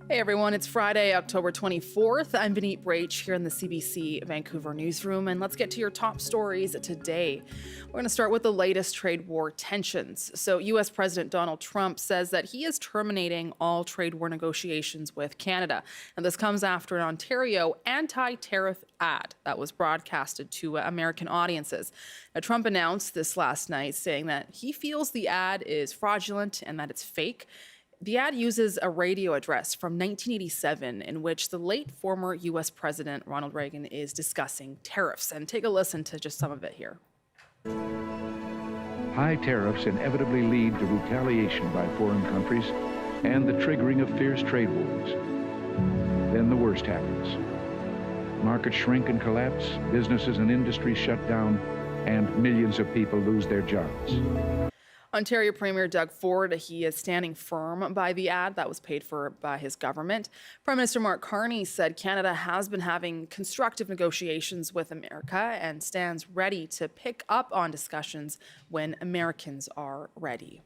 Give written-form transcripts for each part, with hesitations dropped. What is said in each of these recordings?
Hey everyone, it's Friday, October 24th. I'm Vineet Brach here in the CBC Vancouver newsroom, and let's get to your top stories today. We're going to start with the latest trade war tensions. So U.S. President Donald Trump says that he is terminating all trade war negotiations with Canada. And this comes after an Ontario anti-tariff ad that was broadcasted to American audiences. Now, Trump announced this last night, saying that he feels the ad is fraudulent and that it's fake. The ad uses a radio address from 1987 in which the late former U.S. President Ronald Reagan is discussing tariffs. And take a listen to just some of it here. High tariffs inevitably lead to retaliation by foreign countries and the triggering of fierce trade wars. Then the worst happens. Markets shrink and collapse, businesses and industries shut down, and millions of people lose their jobs. Ontario Premier Doug Ford, he is standing firm by the ad that was paid for by his government. Prime Minister Mark Carney said Canada has been having constructive negotiations with America and stands ready to pick up on discussions when Americans are ready.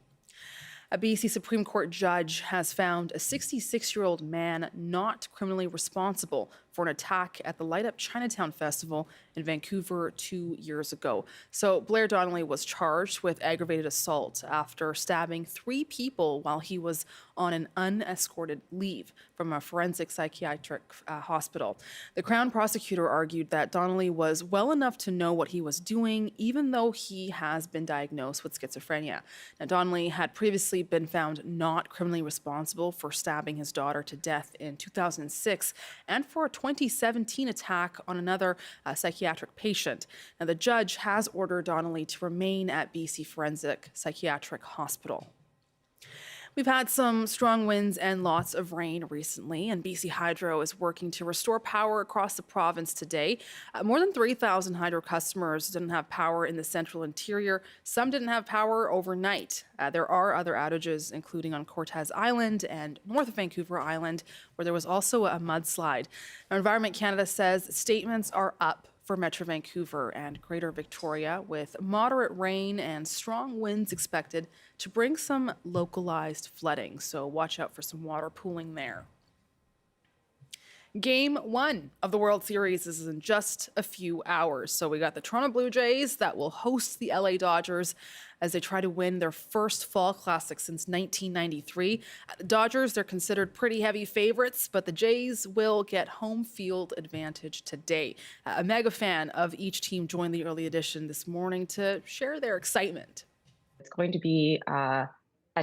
A BC Supreme Court judge has found a 66-year-old man not criminally responsible for an attack at the Light Up Chinatown Festival in Vancouver 2 years ago. So Blair Donnelly was charged with aggravated assault after stabbing 3 people while he was on an unescorted leave from a forensic psychiatric hospital. The Crown prosecutor argued that Donnelly was well enough to know what he was doing, even though he has been diagnosed with schizophrenia. Now, Donnelly had previously been found not criminally responsible for stabbing his daughter to death in 2006 and for a 2017 attack on another psychiatric patient. Now, the judge has ordered Donnelly to remain at BC Forensic Psychiatric Hospital. We've had some strong winds and lots of rain recently, and BC Hydro is working to restore power across the province today. More than 3,000 hydro customers didn't have power in the central interior. Some didn't have power overnight. There are other outages, including on Cortes Island and north of Vancouver Island, where there was also a mudslide. Now, Environment Canada says statements are up for Metro Vancouver and Greater Victoria, with moderate rain and strong winds expected to bring some localized flooding. So watch out for some water pooling there. Game 1 of the World Series is in just a few hours. So we got the Toronto Blue Jays that will host the LA Dodgers as they try to win their first fall classic since 1993. The Dodgers, they're considered pretty heavy favorites, but the Jays will get home field advantage today. A mega fan of each team joined the early edition this morning to share their excitement. It's going to be a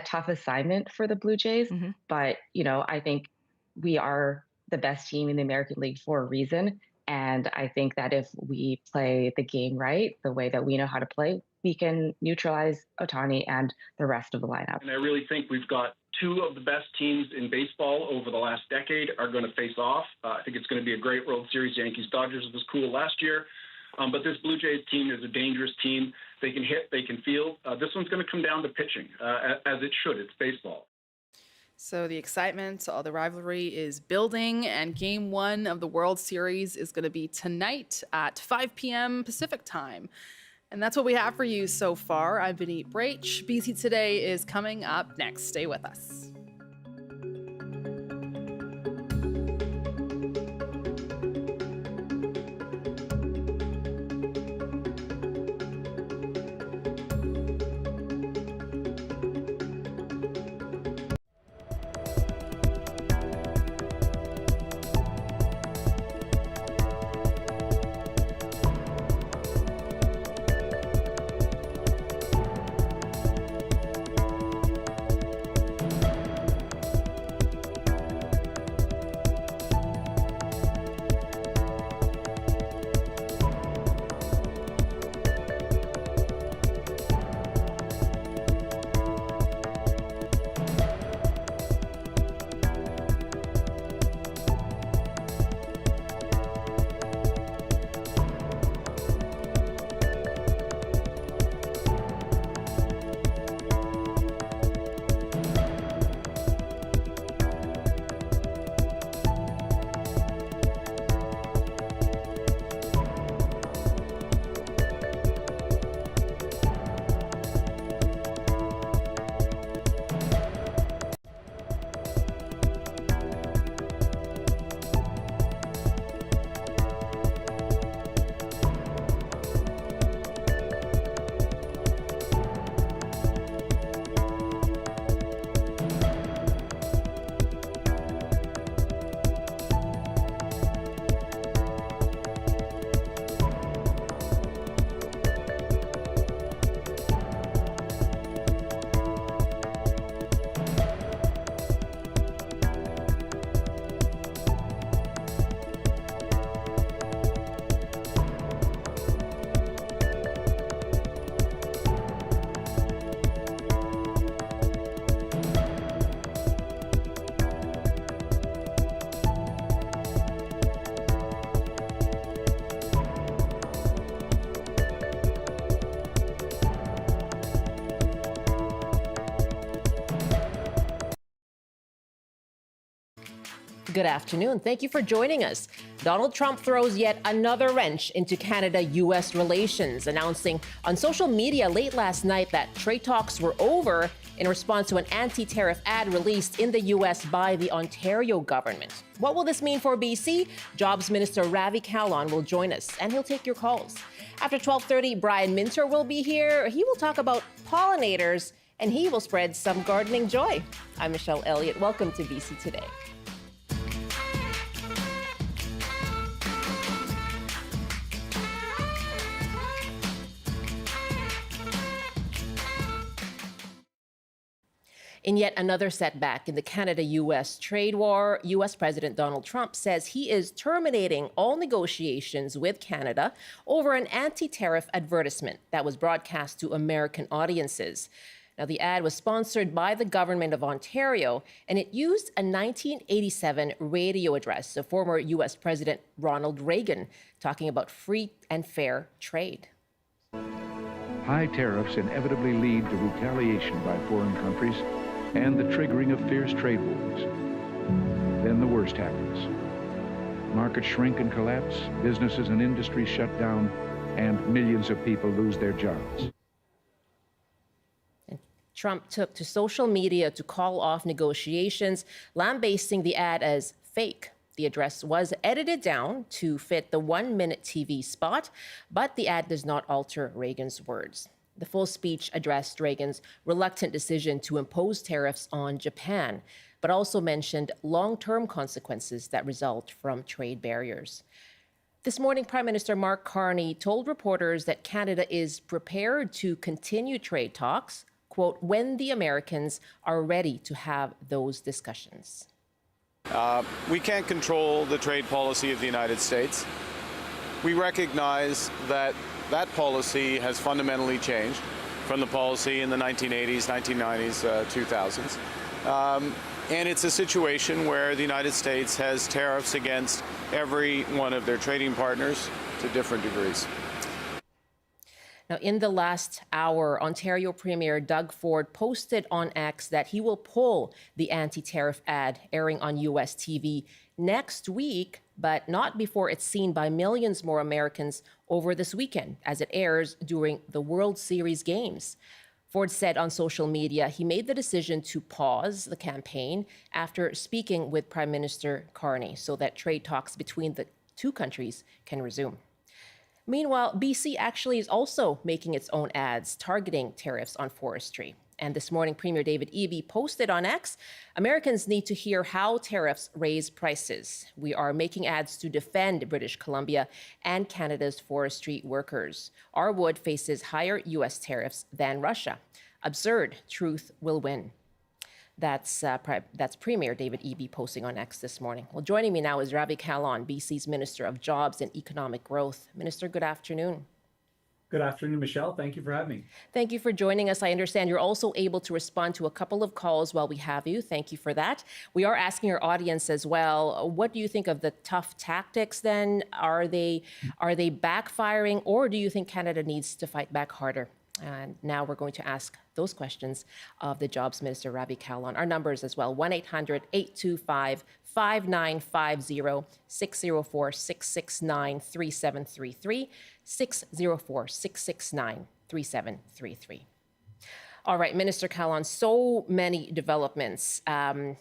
tough assignment for the Blue Jays, but, I think we are the best team in the American League for a reason. And I think that if we play the game right, the way that we know how to play, we can neutralize Ohtani and the rest of the lineup. And I really think we've got 2 of the best teams in baseball over the last decade are going to face off. I think it's going to be a great World Series. Yankees-Dodgers was cool last year. But this Blue Jays team is a dangerous team. They can hit, they can field. This one's going to come down to pitching, as it should. It's baseball. So the excitement, the rivalry is building, and Game 1 of the World Series is going to be tonight at 5 p.m. Pacific time. And that's what we have for you so far. I'm Vineet Brach. BC Today is coming up next. Stay with us. Good afternoon. Thank you for joining us. Donald Trump throws yet another wrench into Canada-U.S. relations, announcing on social media late last night that trade talks were over in response to an anti-tariff ad released in the U.S. by the Ontario government. What will this mean for BC? Jobs Minister Ravi Kahlon will join us, and he'll take your calls. After 12:30, Brian Minter will be here. He will talk about pollinators, and he will spread some gardening joy. I'm Michelle Elliott. Welcome to BC Today. In yet another setback in the Canada-U.S. trade war, U.S. President Donald Trump says he is terminating all negotiations with Canada over an anti-tariff advertisement that was broadcast to American audiences. Now, the ad was sponsored by the government of Ontario, and it used a 1987 radio address of former U.S. President Ronald Reagan, talking about free and fair trade. High tariffs inevitably lead to retaliation by foreign countries and the triggering of fierce trade wars. Then the worst happens. Markets shrink and collapse, businesses and industries shut down, and millions of people lose their jobs. Trump took to social media to call off negotiations, lambasting the ad as fake. The address was edited down to fit the 1-minute TV spot, but the ad does not alter Reagan's words. The full speech addressed Reagan's reluctant decision to impose tariffs on Japan, but also mentioned long-term consequences that result from trade barriers. This morning, Prime Minister Mark Carney told reporters that Canada is prepared to continue trade talks, quote, when the Americans are ready to have those discussions. We can't control the trade policy of the United States. We recognize that that policy has fundamentally changed from the policy in the 1980s, 1990s, 2000s. And it's a situation where the United States has tariffs against every one of their trading partners to different degrees. Now, in the last hour, Ontario Premier Doug Ford posted on X that he will pull the anti-tariff ad airing on U.S. TV next week, but not before it's seen by millions more Americans over this weekend, as it airs during the World Series games. Ford said on social media he made the decision to pause the campaign after speaking with Prime Minister Carney so that trade talks between the two countries can resume. Meanwhile, BC actually is also making its own ads targeting tariffs on forestry. And this morning, Premier David Eby posted on X, Americans need to hear how tariffs raise prices. We are making ads to defend British Columbia and Canada's forestry workers. Our wood faces higher U.S. tariffs than Russia. Absurd. Truth will win. That's Premier David Eby posting on X this morning. Well, joining me now is Ravi Kahlon, BC's Minister of Jobs and Economic Growth. Minister, good afternoon. Good afternoon, Michelle. Thank you for having me. Thank you for joining us. I understand you're also able to respond to a couple of calls while we have you. Thank you for that. We are asking our audience as well, what do you think of the tough tactics then? Are they backfiring, or do you think Canada needs to fight back harder? And now we're going to ask those questions of the Jobs Minister, Ravi Kahlon. Our numbers as well, 1-800-825-5950, 604-669-3733, 604-669-3733. All right, Minister Kahlon, so many developments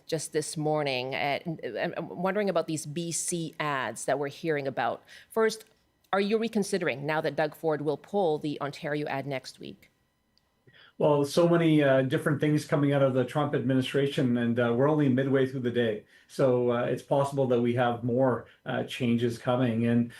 just this morning. I'm wondering about these BC ads that we're hearing about. First, are you reconsidering now that Doug Ford will pull the Ontario ad next week? Well, so many different things coming out of the Trump administration, and we're only midway through the day. So it's possible that we have more changes coming. And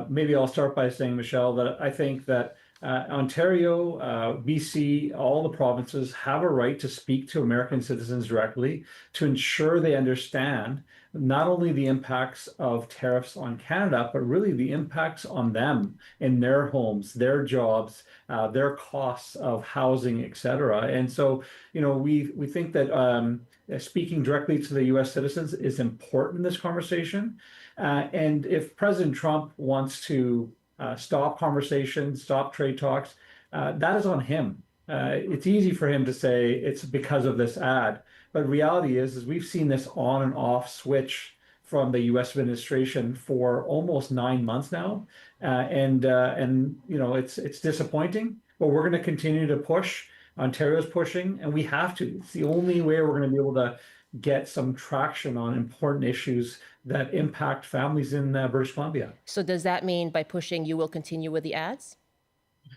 maybe I'll start by saying, Michelle, that I think that Ontario, BC, all the provinces have a right to speak to American citizens directly to ensure they understand not only the impacts of tariffs on Canada, but really the impacts on them in their homes, their jobs, their costs of housing, et cetera. And so, you know, we think that speaking directly to the U.S. citizens is important in this conversation. And if President Trump wants to stop conversations, stop trade talks, that is on him. It's easy for him to say it's because of this ad, but reality is we've seen this on and off switch from the U.S. administration for almost 9 months now, and it's disappointing. But we're going to continue to push. Ontario's pushing, and we have to. It's the only way we're going to be able to get some traction on important issues that impact families in British Columbia. So does that mean by pushing, you will continue with the ads?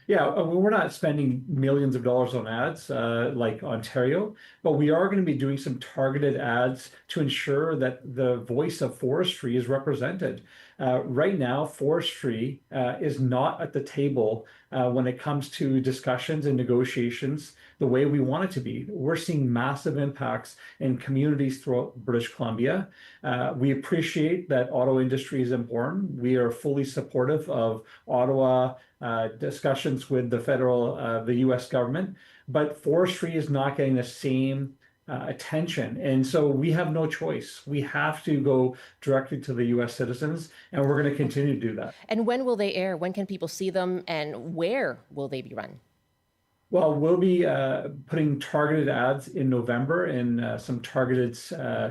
Yeah, we're not spending millions of dollars on ads like Ontario, but we are going to be doing some targeted ads to ensure that the voice of forestry is represented. Right now, forestry is not at the table when it comes to discussions and negotiations the way we want it to be. We're seeing massive impacts in communities throughout British Columbia. We appreciate that auto industry is important. We are fully supportive of Ottawa discussions with the U.S. government, but forestry is not getting the same attention. And so we have no choice. We have to go directly to the U.S. citizens, and we're going to continue to do that. And when will they air? When can people see them, and where will they be run? Well, we'll be putting targeted ads in November in some targeted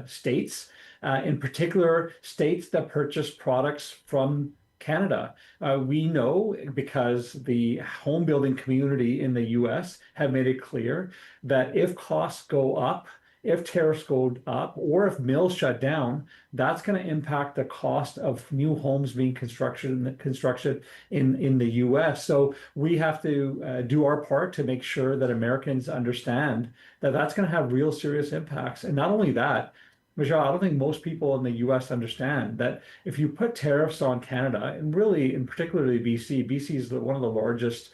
states, in particular states that purchase products from Canada. We know because the home building community in the US have made it clear that if costs go up, if tariffs go up, or if mills shut down, that's going to impact the cost of new homes being constructed in the US. So we have to do our part to make sure that Americans understand that that's going to have real serious impacts. And not only that, Michelle, I don't think most people in the US understand that if you put tariffs on Canada, and really in particularly BC is one of the largest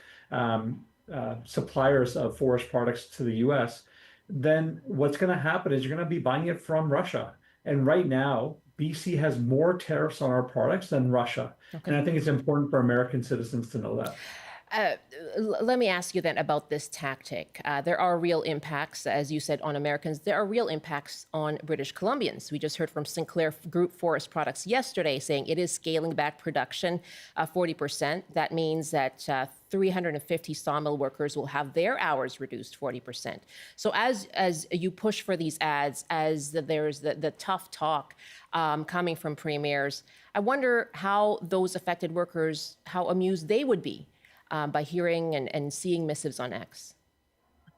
suppliers of forest products to the US, then what's going to happen is you're going to be buying it from Russia. And right now, BC has more tariffs on our products than Russia. Okay. And I think it's important for American citizens to know that. Let me ask you then about this tactic. There are real impacts, as you said, on Americans. There are real impacts on British Columbians. We just heard from Sinclair Group Forest Products yesterday saying it is scaling back production 40%. That means that 350 sawmill workers will have their hours reduced 40%. So as you push for these ads, as there's the tough talk coming from premiers, I wonder how those affected workers, how amused they would be by hearing and seeing missives on X.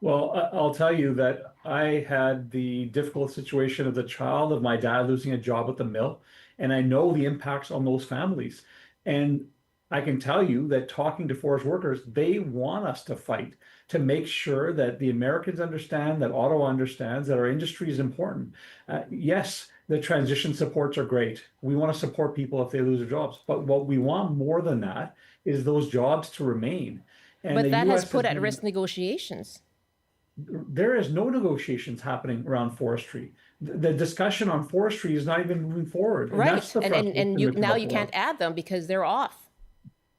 Well, I'll tell you that I had the difficult situation of the child of my dad losing a job at the mill, and I know the impacts on those families. And I can tell you that talking to forest workers, they want us to fight to make sure that the Americans understand, that Ottawa understands that our industry is important. Yes, the transition supports are great. We want to support people if they lose their jobs. But what we want more than that is those jobs to remain. And but that has put at risk negotiations. There is no negotiations happening around forestry. The discussion on forestry is not even moving forward. Right, and you can't add them because they're off.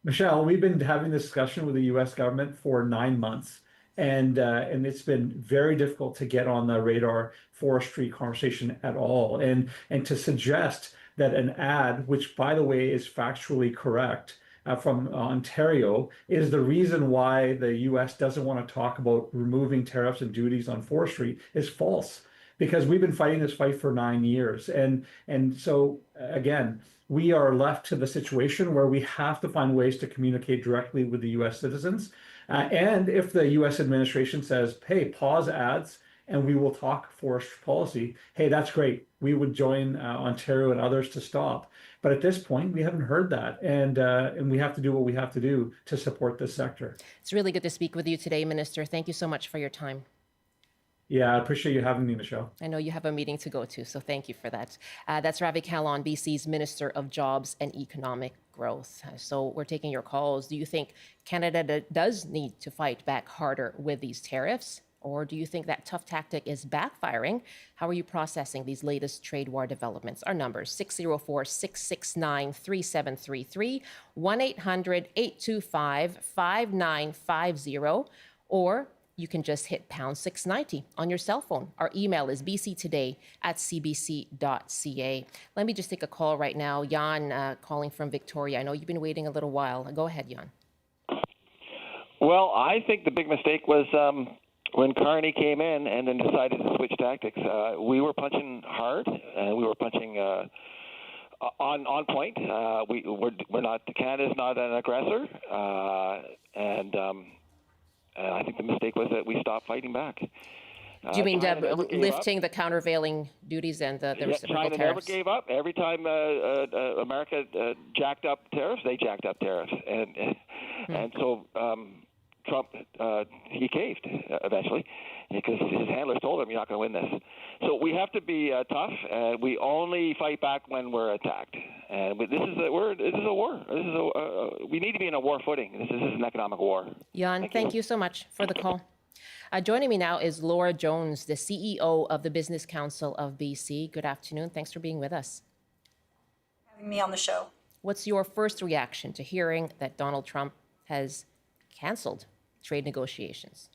Michelle, we've been having this discussion with the U.S. government for 9 months, and it's been very difficult to get on the radar forestry conversation at all. And to suggest that an ad, which by the way is factually correct, from Ontario, is the reason why the U.S. doesn't want to talk about removing tariffs and duties on forestry is false, because we've been fighting this fight for 9 years. And so again, we are left to the situation where we have to find ways to communicate directly with the U.S. citizens. And if the U.S. administration says, hey, pause ads and we will talk forest policy, hey, that's great. We would join Ontario and others to stop. But at this point, we haven't heard that. And we have to do what we have to do to support this sector. It's really good to speak with you today, Minister. Thank you so much for your time. Yeah, I appreciate you having me, Michelle. I know you have a meeting to go to, so thank you for that. That's Ravi Kahlon, BC's Minister of Jobs and Economic Growth. So we're taking your calls. Do you think Canada does need to fight back harder with these tariffs? Or do you think that tough tactic is backfiring? How are you processing these latest trade war developments? Our numbers, 604-669-3733, 1-800-825-5950, or you can just hit pound 690 on your cell phone. Our email is bctoday@cbc.ca. Let me just take a call right now. Jan calling from Victoria. I know you've been waiting a little while. Go ahead, Jan. Well, I think the big mistake was when Carney came in and then decided to switch tactics. We were punching hard, and we were punching on point. We're not. Canada's not an aggressor, and I think the mistake was that we stopped fighting back. Do you mean lifting up. the countervailing duties and the reciprocal China tariffs? never gave up. Every time America jacked up tariffs, they jacked up tariffs, and so Trump he caved eventually because his handlers told him, "You're not going to win this." So we have to be tough, and we only fight back when we're attacked. And this is a war. We need to be in a war footing. This is an economic war. Jan, thank you so much for the call. Joining me now is Laura Jones, the CEO of the Business Council of B.C. Good afternoon. Thanks for being with us. Having me on the show. What's your first reaction to hearing that Donald Trump has canceled trade negotiations?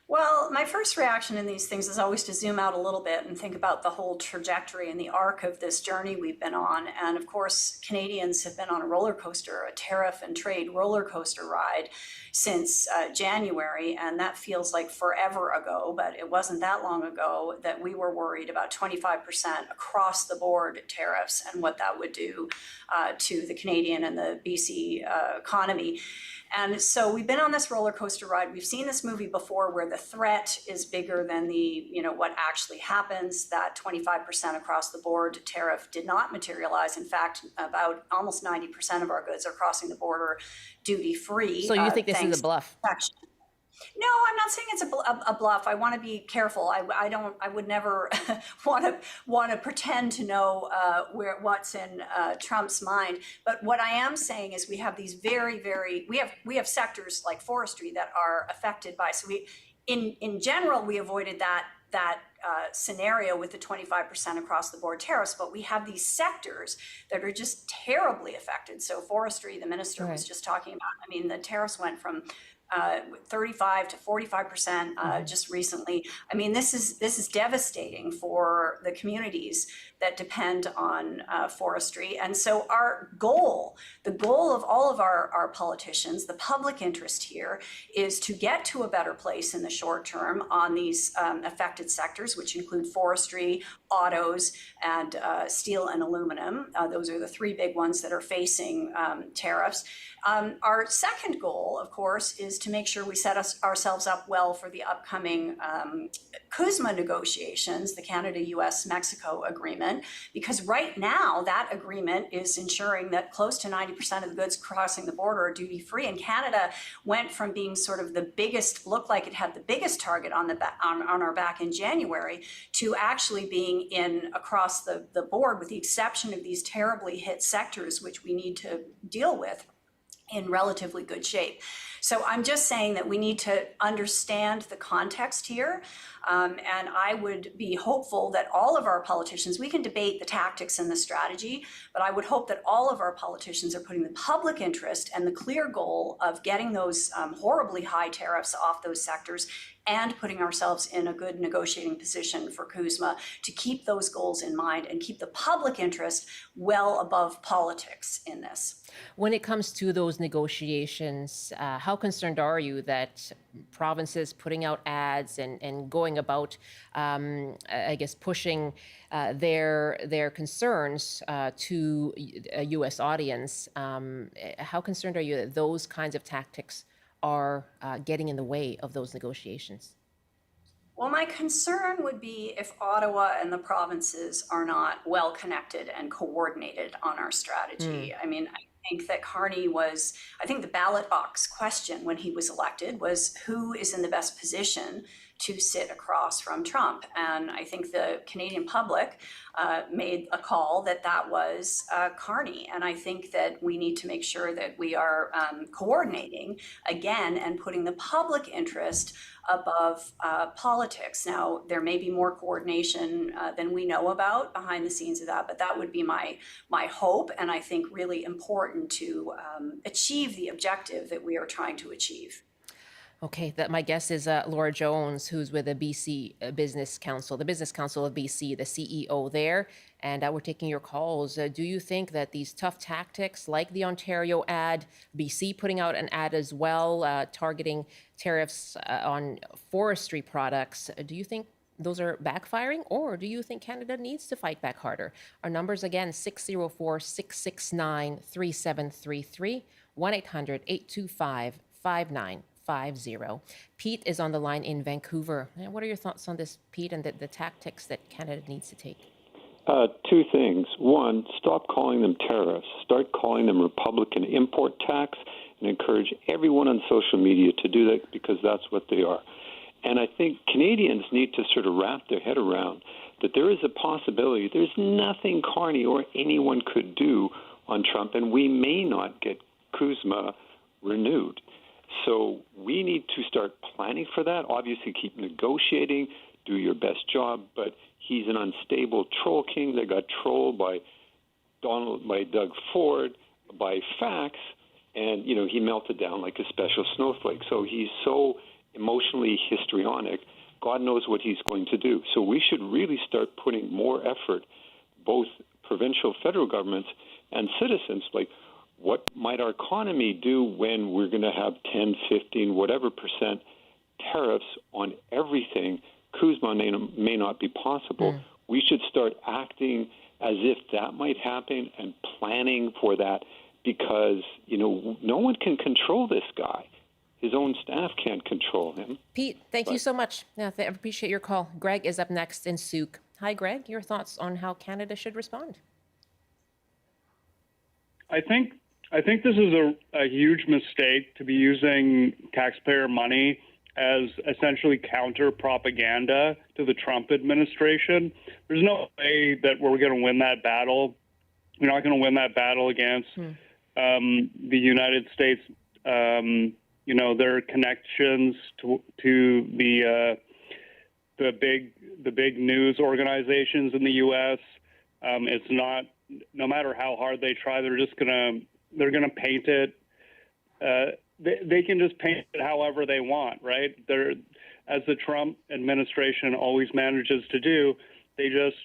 Well, my first reaction in these things is always to zoom out a little bit and think about the whole trajectory and the arc of this journey we've been on. And of course, Canadians have been on a roller coaster, a tariff and trade roller coaster ride since January. And that feels like forever ago, but it wasn't that long ago that we were worried about 25% across the board tariffs and what that would do to the Canadian and the BC economy. And so we've been on this roller coaster ride. We've seen this movie before where the threat is bigger than what actually happens. That 25% across the board tariff did not materialize. In fact, about almost 90% of our goods are crossing the border duty free. So you think this is a bluff? No, I'm not saying it's a bluff. I want to be careful. I would never want to pretend to know what's in Trump's mind. But what I am saying is we have these we have sectors like forestry that are affected by. So in general, we avoided that scenario with the 25% across the board tariffs, but we have these sectors that are just terribly affected. So forestry, the minister was just talking about. I mean, the tariffs went from 35 to 45% just recently. I mean, this is devastating for the communities that depend on forestry. And so the goal of all of our politicians, the public interest here, is to get to a better place in the short term on these affected sectors, which include forestry, autos, and steel and aluminum. Those are the three big ones that are facing tariffs. Our second goal, of course, is to make sure we set ourselves up well for the upcoming CUSMA negotiations, the Canada-US-Mexico agreement, because right now that agreement is ensuring that close to 90% of the goods crossing the border are duty-free. And Canada went from being sort of the biggest, looked like it had the biggest target on our back in January, to actually being in across the board, with the exception of these terribly hit sectors, which we need to deal with, in relatively good shape. So I'm just saying that we need to understand the context here. And I would be hopeful that all of our politicians, we can debate the tactics and the strategy, but I would hope that all of our politicians are putting the public interest and the clear goal of getting those horribly high tariffs off those sectors and putting ourselves in a good negotiating position for CUSMA to keep those goals in mind and keep the public interest well above politics in this. When it comes to those negotiations, how concerned are you that provinces putting out ads and going about, I guess, pushing their concerns to a U.S. audience? How concerned are you that those kinds of tactics are getting in the way of those negotiations? Well, my concern would be if Ottawa and the provinces are not well connected and coordinated on our strategy. I mean, I think that I think the ballot box question when he was elected was who is in the best position to sit across from Trump. And I think the Canadian public made a call that was Carney. And I think that we need to make sure that we are coordinating again and putting the public interest above politics. Now, there may be more coordination than we know about behind the scenes of that, but that would be my hope, and I think really important to achieve the objective that we are trying to achieve. Okay, my guest is Laura Jones, who's with the BC Business Council, the Business Council of BC, the CEO there, and we're taking your calls. Do you think that these tough tactics, like the Ontario ad, BC putting out an ad as well, targeting tariffs on forestry products, do you think those are backfiring, or do you think Canada needs to fight back harder? Our numbers again, 604-669-3733, 1-800-825-5950. Pete is on the line in Vancouver. And what are your thoughts on this, Pete, and the tactics that Canada needs to take? Two things. One, stop calling them tariffs. Start calling them Republican import tax, and encourage everyone on social media to do that, because that's what they are. And I think Canadians need to sort of wrap their head around that there is a possibility. There's nothing Carney or anyone could do on Trump, and we may not get CUSMA renewed. So we need to start planning for that. Obviously, keep negotiating, do your best job, but he's an unstable troll king that got trolled by Doug Ford, by facts, and, he melted down like a special snowflake. So he's so emotionally histrionic, God knows what he's going to do. So we should really start putting more effort, both provincial, federal governments, and citizens, like what might our economy do when we're going to have 10, 15, whatever percent tariffs on everything. CUSMA may not be possible. We should start acting as if that might happen and planning for that, because, no one can control this guy. His own staff can't control him. Pete, thank you so much. Yeah, I appreciate your call. Greg is up next in Souk. Hi, Greg. Your thoughts on how Canada should respond? I think this is a huge mistake to be using taxpayer money as essentially counter propaganda to the Trump administration. There's no way that we're going to win that battle. We're not going to win that battle against the United States. Their connections to the big news organizations in the U.S. It's not. No matter how hard they try, they're gonna paint it. They can just paint it however they want, right? As the Trump administration always manages to do, they just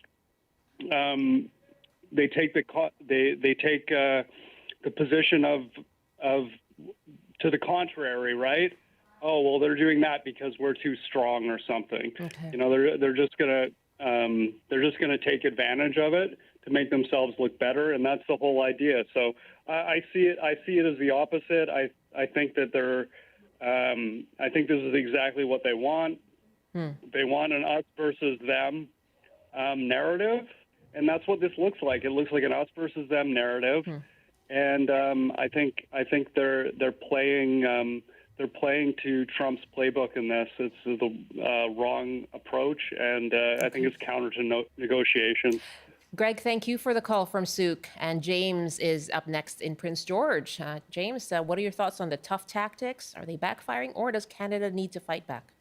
they take the position of to the contrary, right? Oh, well, they're doing that because we're too strong or something. Okay. They're just gonna take advantage of it to make themselves look better, and that's the whole idea. So I see it as the opposite. I think that I think this is exactly what they want. They want an us versus them narrative, and that's what this looks like. It looks like an us versus them narrative, and I think they're playing to Trump's playbook in this. It's the wrong approach, and I think it's counter to negotiations. Greg, thank you for the call from Souk. And James is up next in Prince George. James, what are your thoughts on the tough tactics? Are they backfiring, or does Canada need to fight back?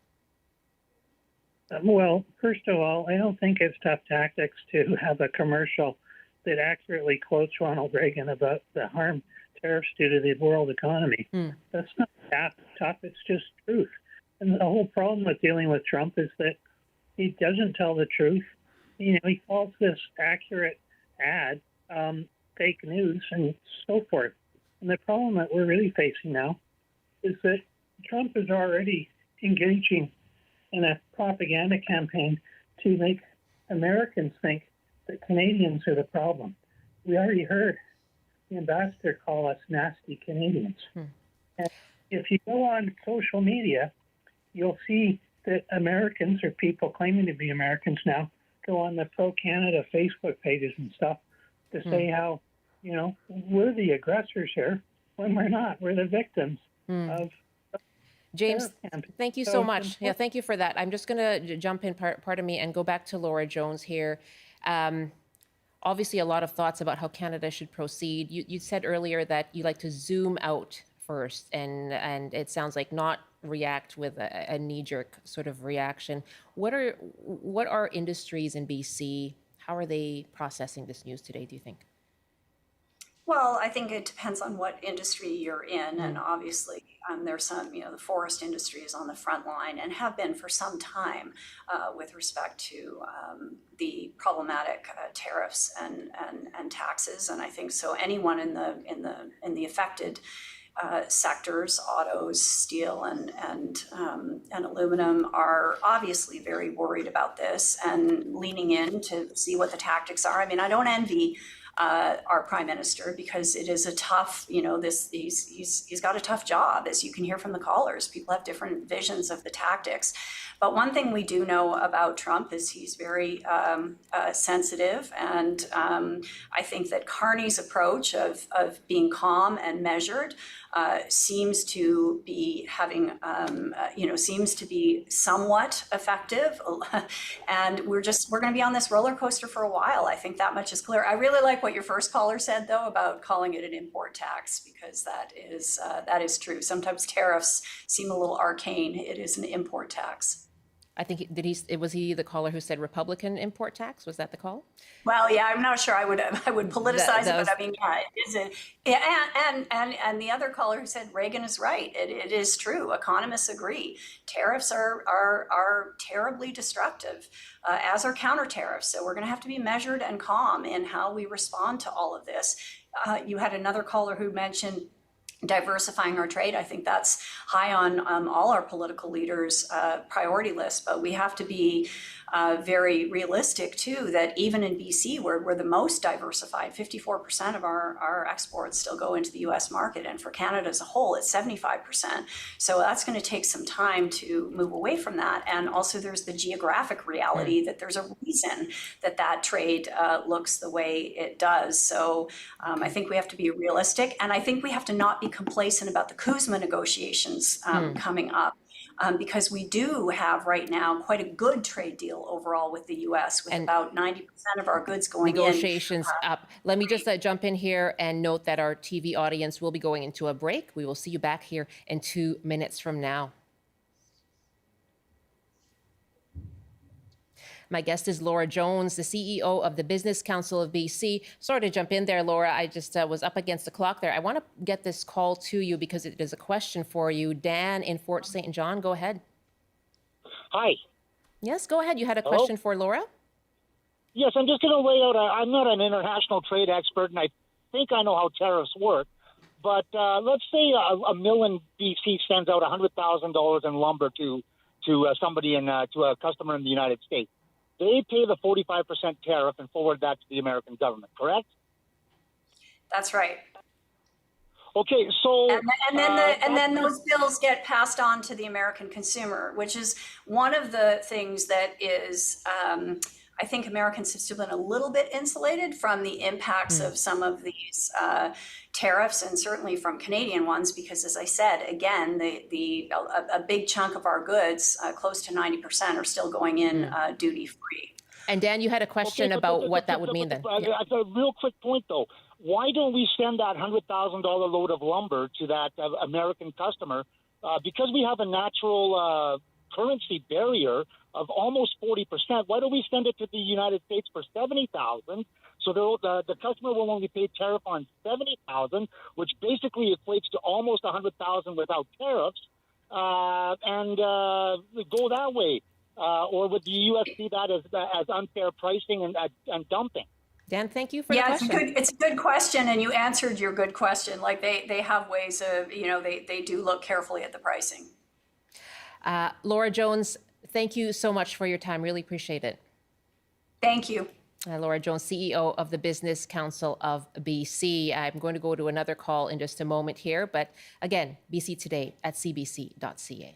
Well, first of all, I don't think it's tough tactics to have a commercial that accurately quotes Ronald Reagan about the harm tariffs do to the world economy. That's not tough, it's just truth. And the whole problem with dealing with Trump is that he doesn't tell the truth. He calls this accurate ad fake news and so forth. And the problem that we're really facing now is that Trump is already engaging in a propaganda campaign to make Americans think that Canadians are the problem. We already heard the ambassador call us nasty Canadians. And if you go on social media, you'll see that Americans, or people claiming to be Americans now, go on the pro-Canada Facebook pages and stuff to say how, we're the aggressors here when we're not. We're the victims of James, thank you so much. Yeah, thank you for that. I'm just going to jump in, pardon me, and go back to Laura Jones here. Obviously, a lot of thoughts about how Canada should proceed. You said earlier that you like to zoom out first, and it sounds like not react with a knee-jerk sort of reaction. What are industries in BC? How are they processing this news today, do you think? Well, I think it depends on what industry you're in, and obviously there's some, the forest industry is on the front line and have been for some time with respect to the problematic tariffs and taxes, and I think so. Anyone in the affected sectors, autos, steel, and aluminum, are obviously very worried about this and leaning in to see what the tactics are. I mean, I don't envy our prime minister, because it is a tough, he's got a tough job, as you can hear from the callers. People have different visions of the tactics. But one thing we do know about Trump is he's very sensitive, and I think that Carney's approach of being calm and measured seems to be having, seems to be somewhat effective. And we're going to be on this roller coaster for a while. I think that much is clear. I really like what your first caller said, though, about calling it an import tax, because that is true. Sometimes tariffs seem a little arcane. It is an import tax. I think was he the caller who said Republican import tax? Was that the call? Well, yeah, I'm not sure I would politicize it, but I mean, yeah, it is and the other caller who said Reagan is right. It is true. Economists agree. Tariffs are terribly destructive, as are counter tariffs. So we're going to have to be measured and calm in how we respond to all of this. You had another caller who mentioned diversifying our trade. I think that's high on all our political leaders' priority list, but we have to be very realistic too, that even in BC, where we're the most diversified, 54% of our exports still go into the US market, and for Canada as a whole, it's 75%. So that's going to take some time to move away from that. And also there's the geographic reality that there's a reason that trade looks the way it does. So I think we have to be realistic, and I think we have to not be complacent about the CUSMA negotiations coming up. Because we do have right now quite a good trade deal overall with the U.S., with about 90% of our goods going negotiations up. Let me just jump in here and note that our TV audience will be going into a break. We will see you back here in 2 minutes from now. My guest is Laura Jones, the CEO of the Business Council of B.C. Sorry to jump in there, Laura. I just was up against the clock there. I want to get this call to you because it is a question for you. Dan in Fort St. John, go ahead. Hi. Yes, go ahead. You had a question for Laura? Yes, I'm just going to lay out, I'm not an international trade expert, and I think I know how tariffs work. But let's say a mill in B.C. sends out $100,000 in lumber to somebody to a customer in the United States. They pay the 45% tariff and forward that to the American government, correct? That's right. Okay, so and then those bills get passed on to the American consumer, which is one of the things that is, I think Americans have still been a little bit insulated from the impacts of some of these tariffs, and certainly from Canadian ones, because as I said, again, a big chunk of our goods, close to 90%, are still going in duty free. And Dan, you had a question about what that would mean then. That's a real quick point, though. Why don't we send that $100,000 load of lumber to that American customer? Because we have a natural currency barrier of almost 40%. Why don't we send it to the United States for $70,000? So the customer will only pay tariff on $70,000, which basically equates to almost $100,000 without tariffs, and go that way. Or would the U.S. see that as unfair pricing and dumping? Dan, thank you for the question. It's a good question, and you answered your good question. Like they have ways of, they do look carefully at the pricing. Laura Jones, thank you so much for your time. Really appreciate it. Thank you. Laura Jones, CEO of the Business Council of BC. I'm going to go to another call in just a moment here, but again, BC Today at cbc.ca.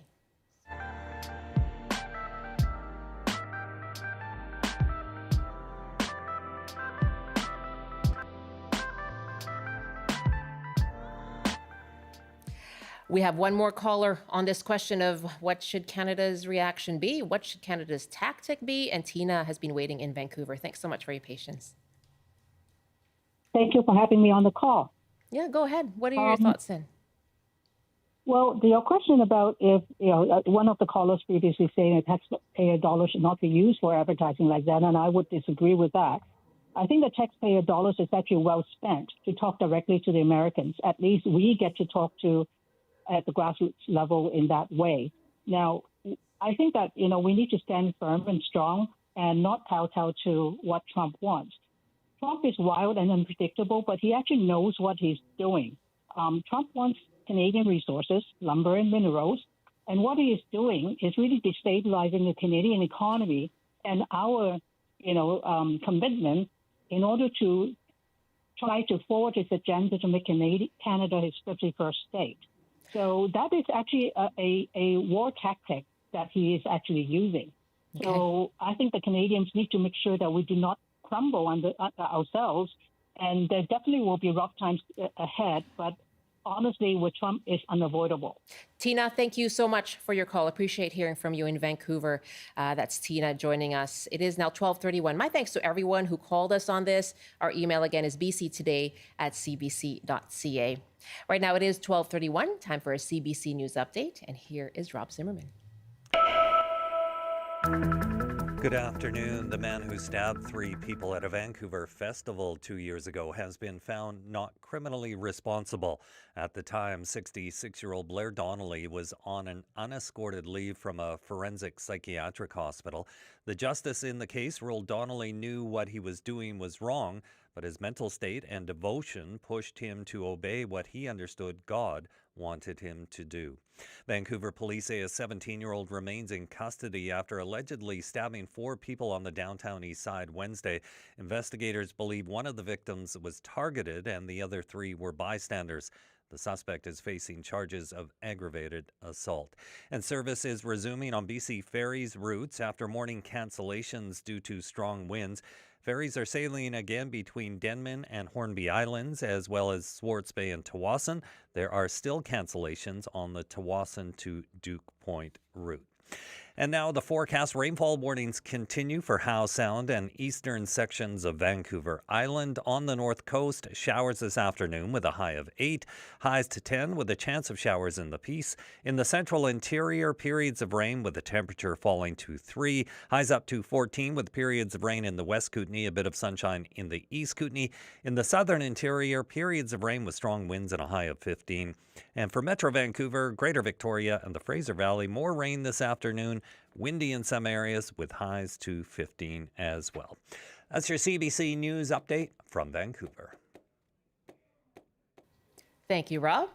We have one more caller on this question of what should Canada's reaction be? What should Canada's tactic be? And Tina has been waiting in Vancouver. Thanks so much for your patience. Thank you for having me on the call. Yeah, go ahead. What are your thoughts then? Well, your question about if, one of the callers previously saying a taxpayer dollar should not be used for advertising like that, and I would disagree with that. I think the taxpayer dollars is actually well spent to talk directly to the Americans. At least we get to talk to at the grassroots level in that way. Now, I think that, we need to stand firm and strong and not kowtow to what Trump wants. Trump is wild and unpredictable, but he actually knows what he's doing. Trump wants Canadian resources, lumber and minerals. And what he is doing is really destabilizing the Canadian economy and our, commitment in order to try to forward his agenda to make Canada his 51st state. So that is actually a war tactic that he is actually using. Okay. So I think the Canadians need to make sure that we do not crumble under ourselves. And there definitely will be rough times ahead, but honestly, with Trump, is unavoidable. Tina, thank you so much for your call. Appreciate hearing from you in Vancouver. That's Tina joining us. It is now 12:31. My thanks to everyone who called us on this. Our email again is bctoday@cbc.ca. Right now it is 12:31. Time for a CBC News update. And here is Rob Zimmerman. Good afternoon. The man who stabbed 3 people at a Vancouver festival 2 years ago has been found not criminally responsible. At the time, 66-year-old Blair Donnelly was on an unescorted leave from a forensic psychiatric hospital. The justice in the case ruled Donnelly knew what he was doing was wrong, but his mental state and devotion pushed him to obey what he understood God wanted him to do. Vancouver police say a 17-year-old remains in custody after allegedly stabbing 4 people on the downtown east side Wednesday. Investigators believe one of the victims was targeted and the other 3 were bystanders. The suspect is facing charges of aggravated assault. And service is resuming on BC ferries routes after morning cancellations due to strong winds. Ferries are sailing again between Denman and Hornby Islands, as well as Swartz Bay and Tawasin. There are still cancellations on the Tawasin to Duke Point route. And now the forecast. Rainfall warnings continue for Howe Sound and eastern sections of Vancouver Island. On the north coast, showers this afternoon with a high of 8, highs to 10 with a chance of showers in the Peace. In the central interior, periods of rain with the temperature falling to 3, highs up to 14 with periods of rain in the West Kootenay, a bit of sunshine in the East Kootenay. In the southern interior, periods of rain with strong winds and a high of 15. And for Metro Vancouver, Greater Victoria and the Fraser Valley, more rain this afternoon, windy in some areas with highs to 15 as well. That's your CBC News update from Vancouver. Thank you, Rob.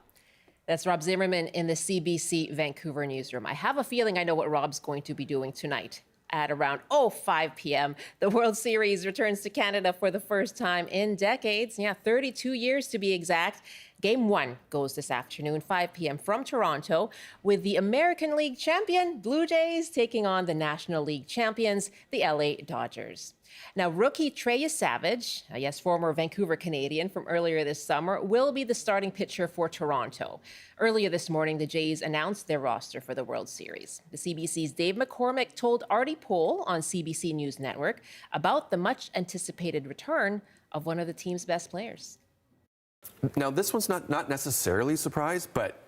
That's Rob Zimmerman in the CBC Vancouver newsroom. I have a feeling I know what Rob's going to be doing tonight. At around 5 p.m., the World Series returns to Canada for the first time in decades. 32 years to be exact. Game 1 goes this afternoon, 5 p.m. from Toronto, with the American League champion Blue Jays taking on the National League champions, the LA Dodgers. Now, rookie Trey Savage, former Vancouver Canadian from earlier this summer, will be the starting pitcher for Toronto. Earlier this morning, the Jays announced their roster for the World Series. The CBC's Dave McCormick told Artie Pohl on CBC News Network about the much-anticipated return of one of the team's best players. Now, this one's not necessarily a surprise, but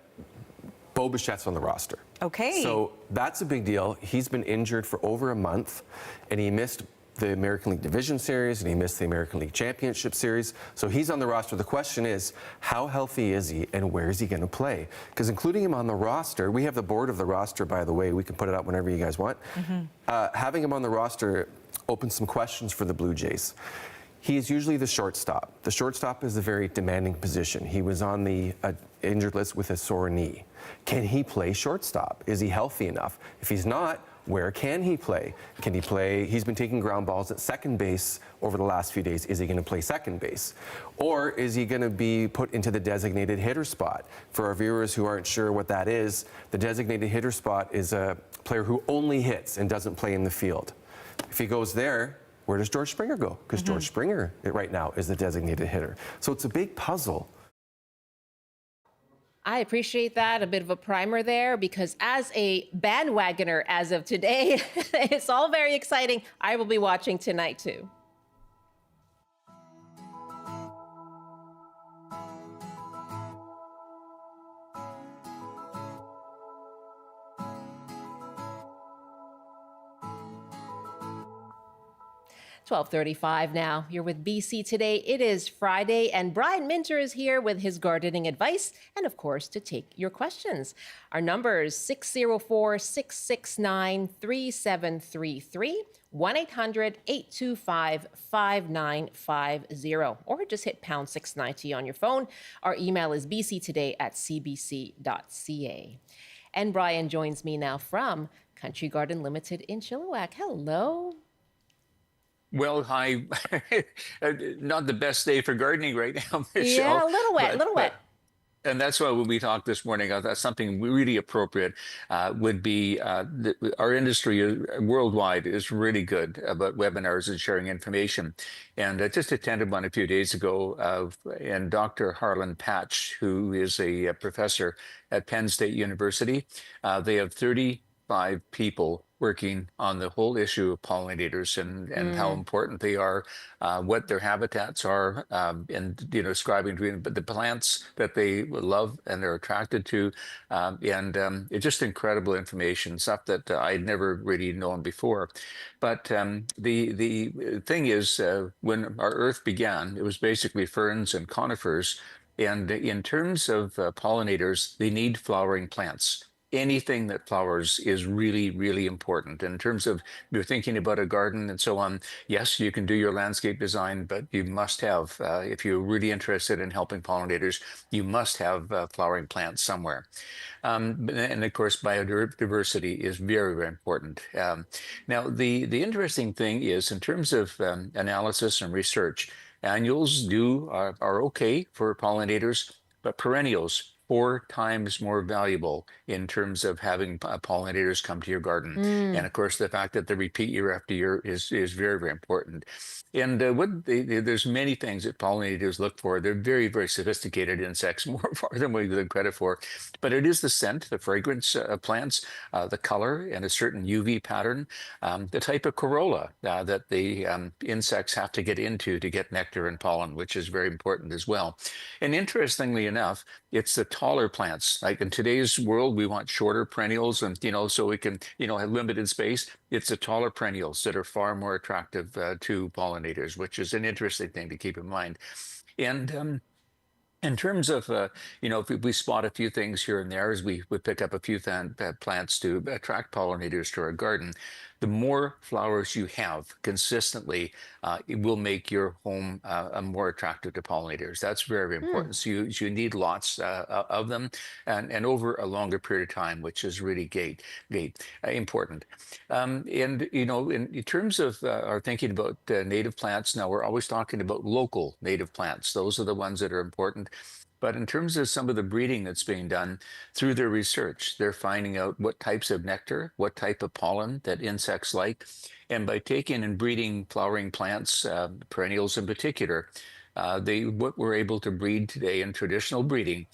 Bo Bichette's on the roster. Okay. So that's a big deal. He's been injured for over a month, and he missed the American League Division Series, and he missed the American League Championship Series. So he's on the roster. The question is, how healthy is he, and where is he going to play? Because including him on the roster, we have the board of the roster, by the way. We can put it out whenever you guys want. Having him on the roster opens some questions for the Blue Jays. He is usually the shortstop. The shortstop is a very demanding position. He was on the injured list with a sore knee. Can he play shortstop? Is he healthy enough? If he's not, where can he play? Can he play? He's been taking ground balls at second base over the last few days. Is he going to play second base? Or is he going to be put into the designated hitter spot? For our viewers who aren't sure what that is, the designated hitter spot is a player who only hits and doesn't play in the field. If he goes there, where does George Springer go? Because George Springer right now is the designated hitter. So it's a big puzzle. I appreciate that. A bit of a primer there, because as a bandwagoner as of today, it's all very exciting. I will be watching tonight too. 12:35 now. You're with BC Today. It is Friday, and Brian Minter is here with his gardening advice and, of course, to take your questions. Our number is 604-669-3733, 1-800-825-5950, or just hit pound 690 on your phone. Our email is bctoday@cbc.ca. And Brian joins me now from Country Garden Limited in Chilliwack. Hello. Well, hi. Not the best day for gardening right now, Michelle. Yeah, a little wet, a little wet. And that's why when we talked this morning, I thought something really appropriate would be our industry worldwide is really good about webinars and sharing information. And I just attended one a few days ago, and Dr. Harlan Patch, who is a professor at Penn State University, they have 35 people working on the whole issue of pollinators and how important they are, what their habitats are, and describing the plants that they love and they're attracted to, and it's just incredible information, stuff that I'd never really known before. But the thing is, when our Earth began, it was basically ferns and conifers, and in terms of pollinators, they need flowering plants. Anything that flowers is really, really important. In terms of you're thinking about a garden and so on, yes, you can do your landscape design, but you must have, if you're really interested in helping pollinators, you must have flowering plants somewhere. And of course, biodiversity is very, very important. Now, the interesting thing is in terms of analysis and research, annuals are okay for pollinators, but perennials 4 times more valuable in terms of having pollinators come to your garden. And of course, the fact that they repeat year after year is very, very important. And there's many things that pollinators look for. They're very, very sophisticated insects, far than we give them credit for. But it is the scent, the fragrance of plants, the color, and a certain UV pattern, the type of corolla that the insects have to get into to get nectar and pollen, which is very important as well. And interestingly enough, it's the taller plants. Like in today's world, we want shorter perennials, and so we can have limited space. It's the taller perennials that are far more attractive to pollinators, which is an interesting thing to keep in mind. And in terms of, if we spot a few things here and there as we pick up a few plants to attract pollinators to our garden, the more flowers you have consistently, it will make your home more attractive to pollinators. That's very, very important. So you need lots of them and over a longer period of time, which is really important. And, in terms of our thinking about native plants, now we're always talking about local native plants. Those are the ones that are important. But in terms of some of the breeding that's being done through their research, they're finding out what types of nectar, what type of pollen that insects like. And by taking and breeding flowering plants, perennials in particular, what we're able to breed today in traditional breeding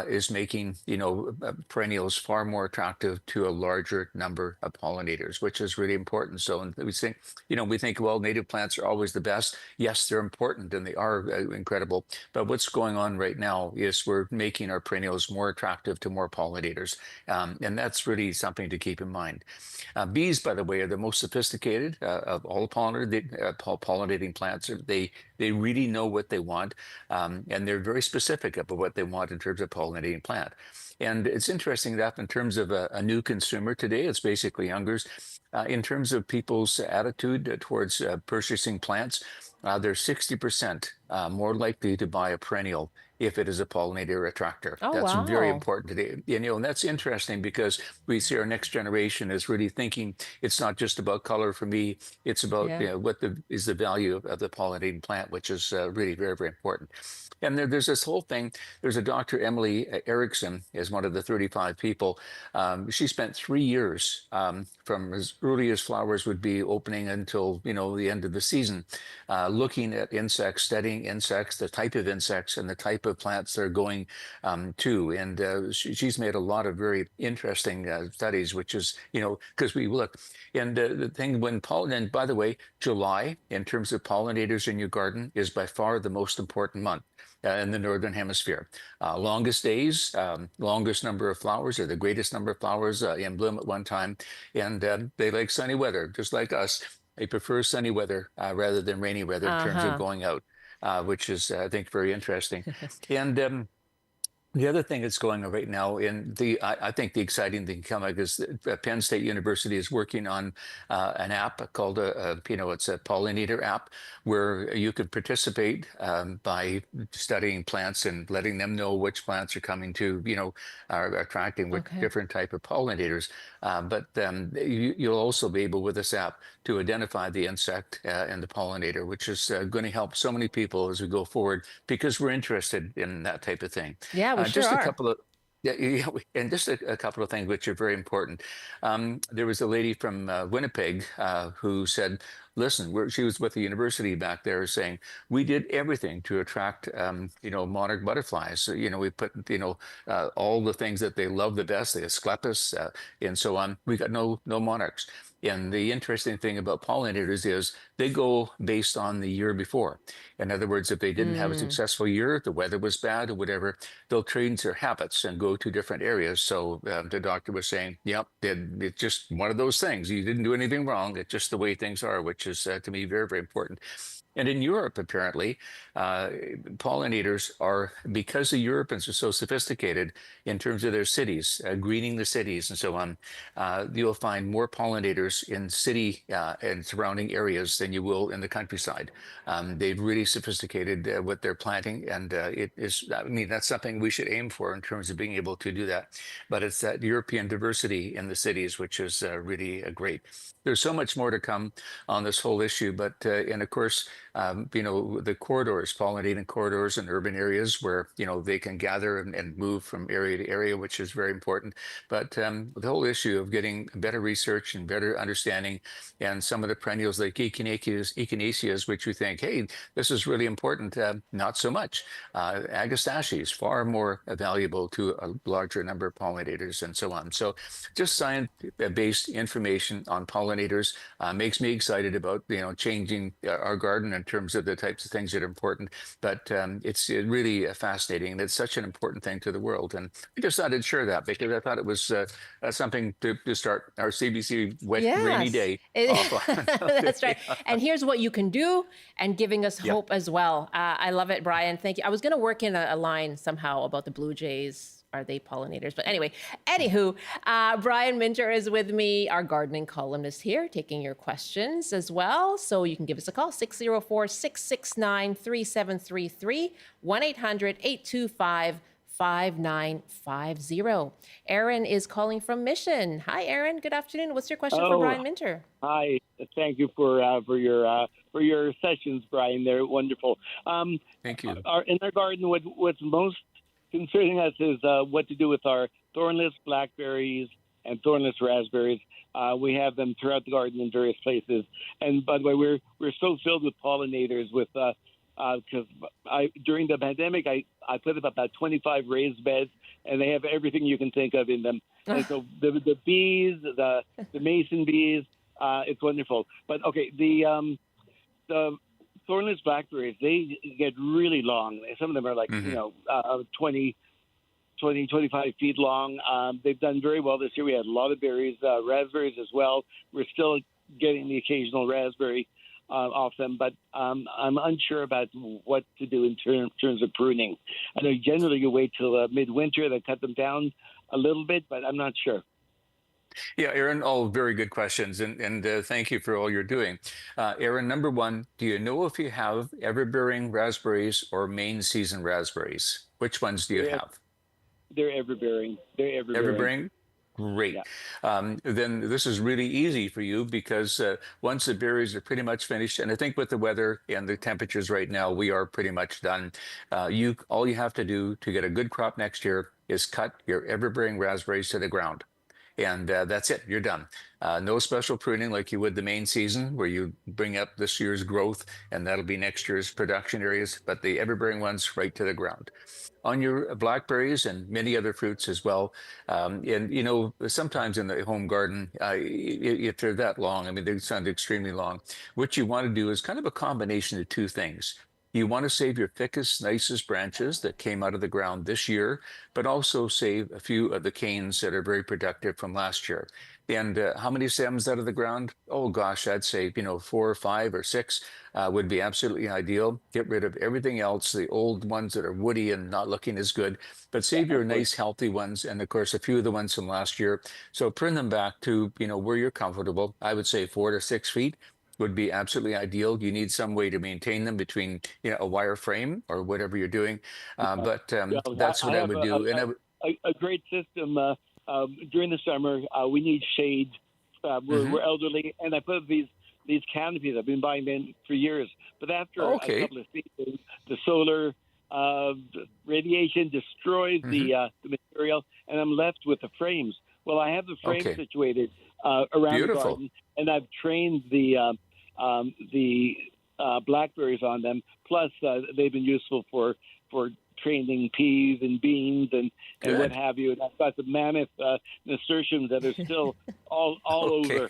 is making perennials far more attractive to a larger number of pollinators, which is really important. So we think well, native plants are always the best. Yes, they're important and they are incredible. But what's going on right now is we're making our perennials more attractive to more pollinators, and that's really something to keep in mind. Bees, by the way, are the most sophisticated of all pollinating plants. They really know what they want, and they're very specific about what they want in terms of pollinating plant. And it's interesting that in terms of a new consumer today, it's basically youngers. In terms of people's attitude towards purchasing plants, they're 60% more likely to buy a perennial if it is a pollinator attractor. That's very important today. And that's interesting because we see our next generation is really thinking it's not just about color for me, it's about what is the value of the pollinating plant, which is really very, very important. And there's this whole thing. There's a Dr. Emily Erickson is one of the 35 people. She spent 3 years from as early as flowers would be opening until the end of the season, looking at insects, studying insects, the type of insects, and the type of plants they're going to. And she's made a lot of very interesting studies, which is because we look. And the thing and by the way, July in terms of pollinators in your garden is by far the most important month in the Northern Hemisphere. Longest days, longest number of flowers, or the greatest number of flowers in bloom at one time. And they like sunny weather, just like us. they prefer sunny weather rather than rainy weather in terms of going out, which is, I think, very interesting. And the other thing that's going on right now, I think the exciting thing coming is that Penn State University is working on an app called it's a pollinator app where you could participate by studying plants and letting them know which plants are coming to, are attracting which different type of pollinators. But you'll also be able with this app to identify the insect and the pollinator, which is going to help so many people as we go forward because we're interested in that type of thing. Yeah, we sure just a are. couple of and just a couple of things which are very important. There was a lady from Winnipeg who said, listen, she was with the university back there saying, we did everything to attract, monarch butterflies. So, we put, all the things that they love the best, the Asclepias and so on. We got no monarchs. And the interesting thing about pollinators is they go based on the year before. In other words, if they didn't have a successful year, the weather was bad or whatever, they'll change their habits and go to different areas. So the doctor was saying, yep, it's just one of those things. You didn't do anything wrong. It's just the way things are, which is to me very, very important. And in Europe, apparently, pollinators are, because the Europeans are so sophisticated in terms of their cities, greening the cities and so on, you'll find more pollinators in city and surrounding areas than you will in the countryside. They've really sophisticated what they're planting, and that's something we should aim for in terms of being able to do that. But it's that European diversity in the cities, which is really great. There's so much more to come on this whole issue, but and of course, the corridors, pollinating corridors in urban areas where, they can gather and move from area to area, which is very important. But the whole issue of getting better research and better understanding, and some of the perennials like echinaceas, which we think, hey, this is really important, not so much. Agastaches, far more valuable to a larger number of pollinators and so on. So just science-based information on pollinators makes me excited about, changing our garden in terms of the types of things that are important. But it's really fascinating. It's such an important thing to the world. And I just thought I'd share that because I thought it was something to start our CBC rainy day off on. That's right. And here's what you can do, and giving us hope as well. I love it, Brian. Thank you. I was going to work in a line somehow about the Blue Jays. Are they pollinators? But anywho, Brian Minter is with me, our gardening columnist here, taking your questions as well. So you can give us a call, 604-669-3733, 1-800-825-5950. Aaron is calling from Mission. Hi, Aaron. Good afternoon. What's your question for Brian Minter? Hi. Thank you for your sessions, Brian. They're wonderful. Thank you. In our garden, what's most concerning us is what to do with our thornless blackberries and thornless raspberries. We have them throughout the garden in various places. And by the way, we're so filled with pollinators because during the pandemic, I put up about 25 raised beds, and they have everything you can think of in them. And so the bees, the mason bees, it's wonderful. But okay, the thornless blackberries, they get really long. Some of them are like, 20, 25 feet long. They've done very well this year. We had a lot of berries, raspberries as well. We're still getting the occasional raspberry off them, but I'm unsure about what to do in terms of pruning. I know generally you wait till midwinter to cut them down a little bit, but I'm not sure. Yeah, Aaron, all very good questions, and thank you for all you're doing. Aaron, number one, do you know if you have ever-bearing raspberries or main season raspberries? Which ones do you have? They're ever-bearing. They're ever-bearing. Ever-bearing? Great. Yeah. Then this is really easy for you because once the berries are pretty much finished, and I think with the weather and the temperatures right now, we are pretty much done. All you have to do to get a good crop next year is cut your ever-bearing raspberries to the ground. And that's it. You're done. No special pruning like you would the main season, where you bring up this year's growth, and that'll be next year's production areas. But the ever-bearing ones, right to the ground. On your blackberries and many other fruits as well. And sometimes in the home garden, if they're that long, I mean, they sound extremely long. What you want to do is kind of a combination of two things. You want to save your thickest, nicest branches that came out of the ground this year, but also save a few of the canes that are very productive from last year. And how many stems out of the ground? Oh gosh, I'd say, 4 or 5 or 6 would be absolutely ideal. Get rid of everything else, the old ones that are woody and not looking as good, but save your nice, healthy ones. And of course, a few of the ones from last year. So prune them back to, where you're comfortable. I would say 4 to 6 feet would be absolutely ideal. You need some way to maintain them between, a wire frame or whatever you're doing. But that's what I have would do. And I would, a great system. During the summer, we need shade. We're elderly, and I put these canopies. I've been buying them for years. But after a couple of seasons, the solar radiation destroys the material, and I'm left with the frames. Well, I have the frame situated around the garden, and I've trained the blackberries on them. Plus, they've been useful for training peas and beans and what have you. And I've got the mammoth nasturtiums that are still all over.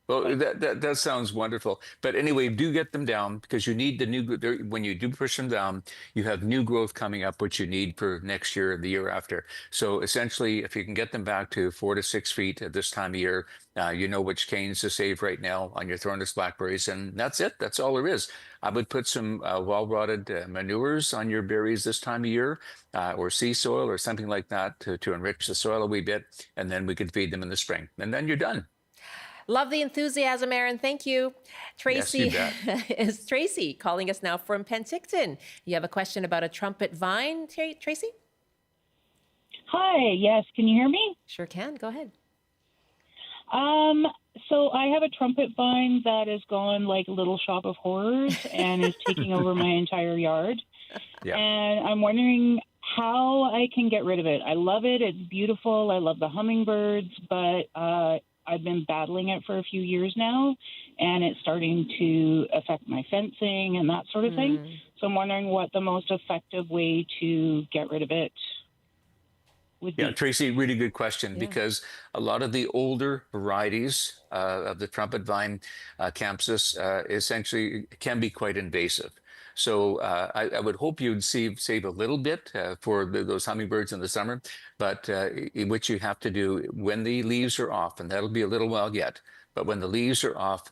Well, that sounds wonderful. But anyway, do get them down because you need the new. When you do push them down, you have new growth coming up, which you need for next year and the year after. So essentially, if you can get them back to 4 to 6 feet at this time of year, you know which canes to save right now on your thornless blackberries, and that's it. That's all there is. I would put some well-rotted manures on your berries this time of year, or sea soil or something like that to enrich the soil a wee bit, and then we could feed them in the spring, and then you're done. Love the enthusiasm, Aaron. Thank you. Tracy is Tracy calling us now from Penticton. You have a question about a trumpet vine, Tracy? Hi, yes. Can you hear me? Sure can. Go ahead. So I have a trumpet vine that has gone like Little Shop of Horrors and is taking over my entire yard. Yeah. And I'm wondering how I can get rid of it. I love it. It's beautiful. I love the hummingbirds, but I've been battling it for a few years now, and it's starting to affect my fencing and that sort of thing. So I'm wondering what the most effective way to get rid of it would be. Yeah, Tracy, really good question, because a lot of the older varieties of the trumpet vine campus essentially can be quite invasive. So I would hope you'd save a little bit for those hummingbirds in the summer, but what you have to do when the leaves are off, and that'll be a little while yet, but when the leaves are off,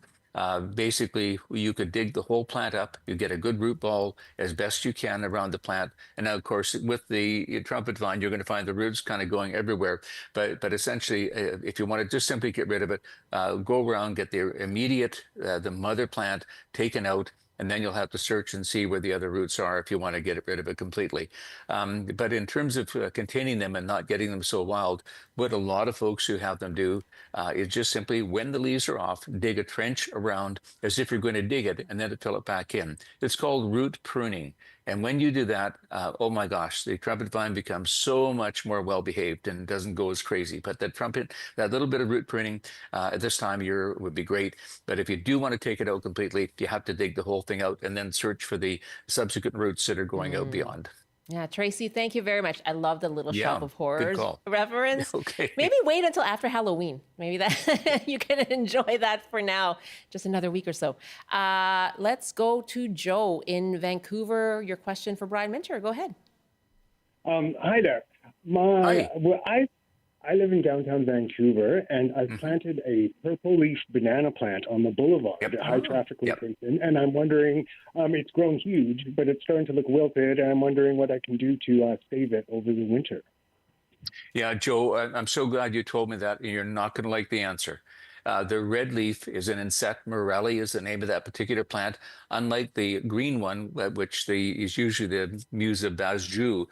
basically you could dig the whole plant up. You get a good root ball as best you can around the plant. And now, of course, with the trumpet vine, you're going to find the roots kind of going everywhere. But essentially, if you want to just simply get rid of it, go around, get the immediate, the mother plant taken out, and then you'll have to search and see where the other roots are if you want to get rid of it completely. But in terms of containing them and not getting them so wild, what a lot of folks who have them do is just simply, when the leaves are off, dig a trench around as if you're going to dig it and then to fill it back in. It's called root pruning. And when you do that, oh my gosh, the trumpet vine becomes so much more well-behaved and doesn't go as crazy. But that little bit of root pruning at this time of year would be great. But if you do want to take it out completely, you have to dig the whole thing out and then search for the subsequent roots that are going out beyond. Yeah, Tracy, thank you very much. I love the Little Shop of Horrors good call. reference. Okay. Maybe wait until after Halloween. Maybe that you can enjoy that for now, just another week or so. Let's go to Joe in Vancouver. Your question for Brian Minter. Go ahead. Hi there. I live in downtown Vancouver, and I've planted a purple-leafed banana plant on the boulevard at high traffic with Princeton, and I'm wondering, it's grown huge, but it's starting to look wilted, and I'm wondering what I can do to save it over the winter. Yeah, Joe, I'm so glad you told me that. You're not going to like the answer. The red leaf is an insect. Morelli is the name of that particular plant. Unlike the green one, which is usually the Musa basjou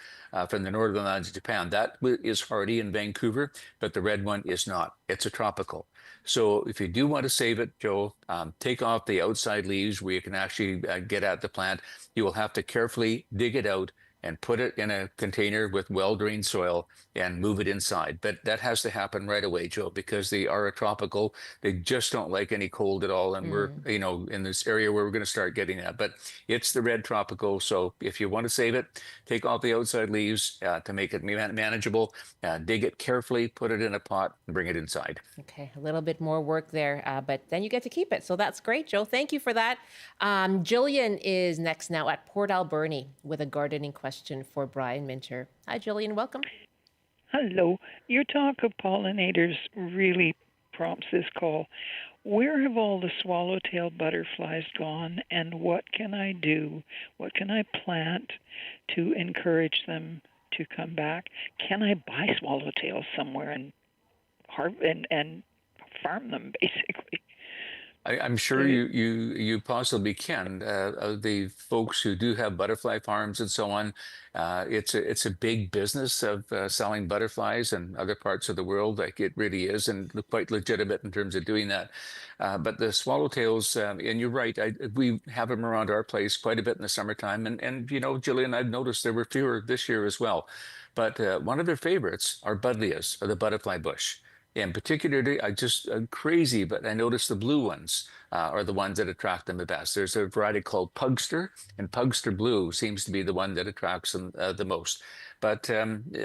from the northern lands of Japan, that is hardy in Vancouver, but the red one is not. It's a tropical. So if you do want to save it, Joe, take off the outside leaves where you can actually get at the plant. You will have to carefully dig it out and put it in a container with well-drained soil and move it inside. But that has to happen right away, Joe, because they are a tropical. They just don't like any cold at all. And we're, in this area where we're going to start getting that. But it's the red tropical. So if you want to save it, take off the outside leaves to make it manageable. Dig it carefully, put it in a pot, and bring it inside. Okay, a little bit more work there, but then you get to keep it. So that's great, Joe. Thank you for that. Jillian is next now at Port Alberni with a gardening question for Brian Minter. Hi, Jillian. Welcome. Hello. Your talk of pollinators really prompts this call. Where have all the swallowtail butterflies gone, and what can I do? What can I plant to encourage them to come back? Can I buy swallowtails somewhere and farm them, basically? I'm sure you possibly can. The folks who do have butterfly farms and so on, it's a big business of selling butterflies in other parts of the world. Like it really is, and quite legitimate in terms of doing that. But the swallowtails, and you're right, we have them around our place quite a bit in the summertime. And Jillian, I've noticed there were fewer this year as well. But one of their favorites are buddleias, or the butterfly bush. In particular, I'm crazy, but I noticed the blue ones are the ones that attract them the best. There's a variety called Pugster, and Pugster Blue seems to be the one that attracts them the most. But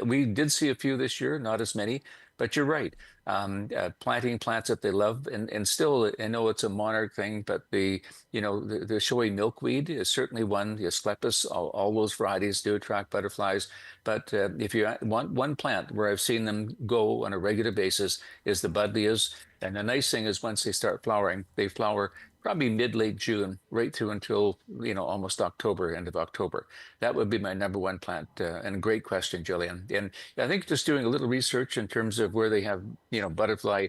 we did see a few this year, not as many. But you're right, planting plants that they love, and still, I know it's a monarch thing, but the showy milkweed is certainly one. The Asclepias, all those varieties do attract butterflies. But if you want one plant where I've seen them go on a regular basis is the buddleias. And the nice thing is once they start flowering, they flower probably mid-late June, right through until almost October, end of October. That would be my number one plant. And a great question, Jillian. And I think just doing a little research in terms of where they have butterfly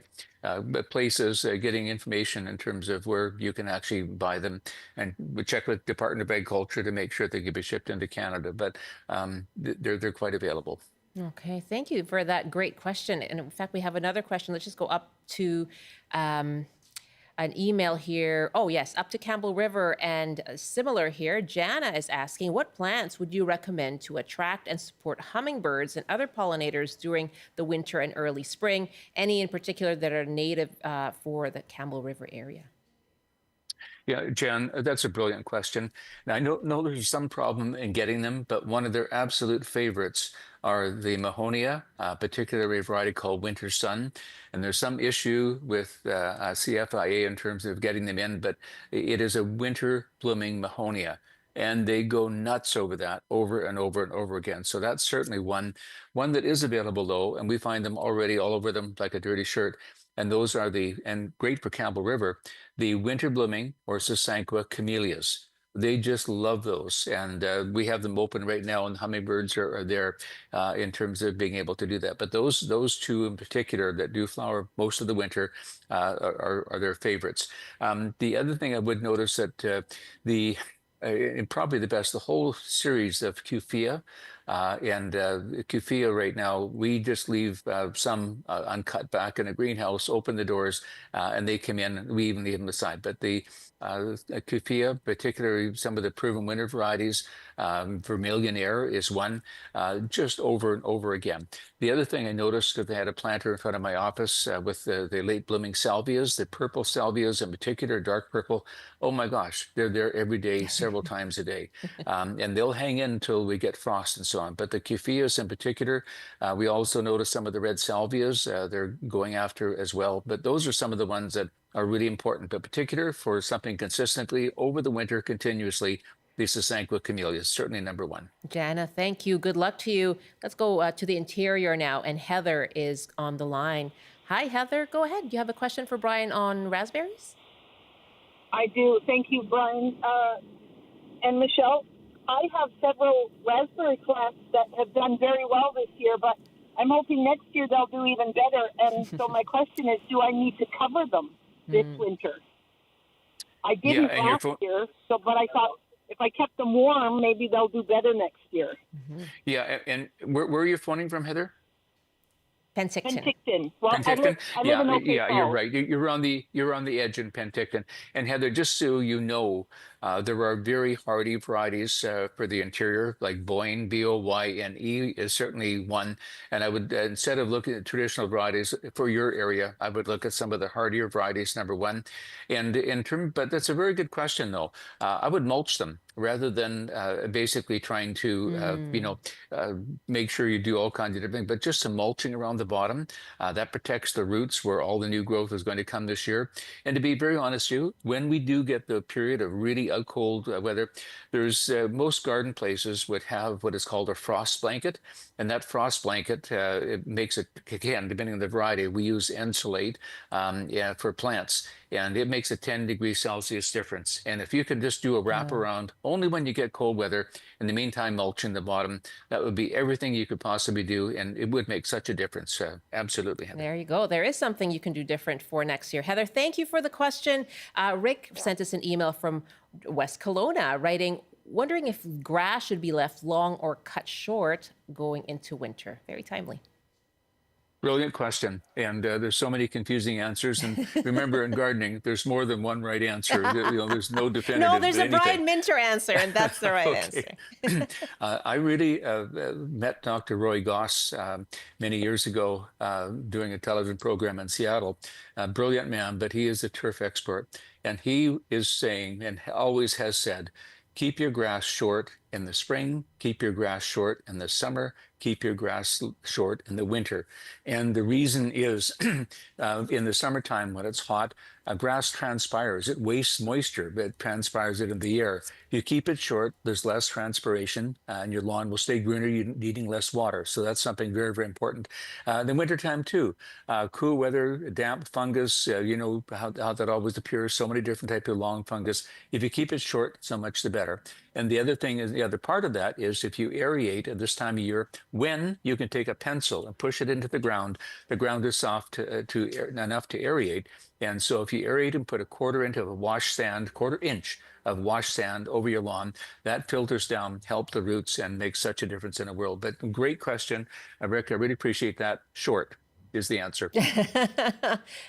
places, getting information in terms of where you can actually buy them, and we check with Department of Agriculture to make sure they can be shipped into Canada. But they're quite available. Okay, thank you for that great question. And in fact, we have another question. Let's just go up to an email here. Oh, yes, up to Campbell River. And similar here, Jana is asking, what plants would you recommend to attract and support hummingbirds and other pollinators during the winter and early spring? Any in particular that are native for the Campbell River area? Yeah, Jan, that's a brilliant question. Now, I know there's some problem in getting them, but one of their absolute favorites are the Mahonia, particularly a variety called Winter Sun. And there's some issue with CFIA in terms of getting them in, but it is a winter blooming Mahonia. And they go nuts over that over and over and over again. So that's certainly one that is available, though, and we find them already all over them like a dirty shirt. And those are and great for Campbell River, the winter blooming or Sasanqua camellias. They just love those. And we have them open right now, and hummingbirds are there in terms of being able to do that. But those two in particular that do flower most of the winter are their favorites. The other thing I would notice that and probably the best, the whole series of Cuphea. Cuphea right now, we just leave some uncut back in a greenhouse, open the doors, and they come in. We even leave them aside. But the Cuphea, particularly some of the proven winter varieties, Vermilion Air is one, just over and over again. The other thing I noticed, that they had a planter in front of my office with the late blooming salvias, the purple salvias in particular, dark purple. Oh my gosh, they're there every day, several times a day. And they'll hang in until we get frost and so on. But the Cupheas in particular, we also notice some of the red salvias they're going after as well. But those are some of the ones that are really important, but particular for something consistently over the winter continuously. The Sasanqua camellia is certainly number one. Jana, thank you. Good luck to you. Let's go to the interior now, and Heather is on the line. Hi, Heather. Go ahead. You have a question for Brian on raspberries? I do. Thank you, Brian. And Michelle, I have several raspberry plants that have done very well this year, but I'm hoping next year they'll do even better. And so my question is, do I need to cover them this winter? I didn't last year, but I thought if I kept them warm, maybe they'll do better next year. Yeah, and where are you phoning from, Heather? Penticton. Well, Penticton? I live in Oak You're Falls. right. You're on the edge in Penticton. And Heather, just so you know, there are very hardy varieties for the interior, like Boyne, Boyne is certainly one. And I would, instead of looking at traditional varieties for your area, I would look at some of the hardier varieties, number one. And but that's a very good question, though. I would mulch them rather than basically trying to, make sure you do all kinds of different things, but just some mulching around the bottom. That protects the roots where all the new growth is going to come this year. And to be very honest with you, when we do get the period of really cold weather, there's most garden places would have what is called a frost blanket. And that frost blanket, it makes it, again, depending on the variety, we use Insulate for plants. And it makes a 10 degrees Celsius difference. And if you can just do a wraparound only when you get cold weather, in the meantime, mulching the bottom, that would be everything you could possibly do. And it would make such a difference. Absolutely, Heather. There you go. There is something you can do different for next year. Heather, thank you for the question. Rick sent us an email from West Kelowna writing, wondering if grass should be left long or cut short going into winter. Very timely. Brilliant question. And there's so many confusing answers. And remember, in gardening, there's more than one right answer. There's no definitive. No, there's a anything. Brian Minter answer, and that's the right answer. I really met Dr. Roy Goss many years ago doing a television program in Seattle. A brilliant man, but he is a turf expert. And he is saying, and always has said, keep your grass short in the spring, keep your grass short in the summer, keep your grass short in the winter. And the reason is in the summertime when it's hot, grass transpires. It wastes moisture, but it transpires it in the air. You keep it short, there's less transpiration, and your lawn will stay greener, you're needing less water. So that's something very, very important. The wintertime too, cool weather, damp fungus, you know how that always appears, so many different types of long fungus. If you keep it short, so much the better. And the other thing is, the other part of that is if you aerate at this time of year, when you can take a pencil and push it into the ground is soft enough to aerate. And so if you aerate and put a quarter inch of wash sand over your lawn, that filters down, help the roots, and makes such a difference in the world. But great question, Rick. I really appreciate that. Short is the answer.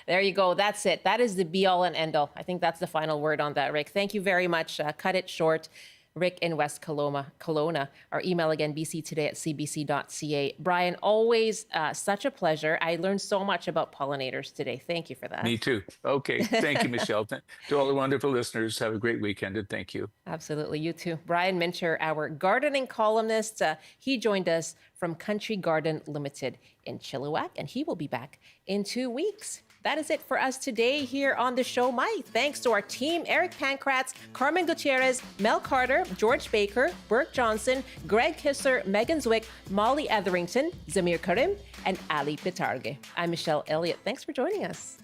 There you go. That's it. That is the be all and end all. I think that's the final word on that, Rick. Thank you very much. Cut it short. Rick in West Kelowna. Our email again, bctoday@cbc.ca. Brian, always such a pleasure. I learned so much about pollinators today. Thank you for that. Me too. Okay. Thank you, Michelle. To all the wonderful listeners, have a great weekend, and thank you. Absolutely. You too. Brian Minter, our gardening columnist. He joined us from Country Garden Limited in Chilliwack, and he will be back in 2 weeks. That is it for us today here on the show. My thanks to our team, Eric Pankratz, Carmen Gutierrez, Mel Carter, George Baker, Burke Johnson, Greg Kisser, Megan Zwick, Molly Etherington, Zamir Karim, and Ali Pitarge. I'm Michelle Elliott. Thanks for joining us.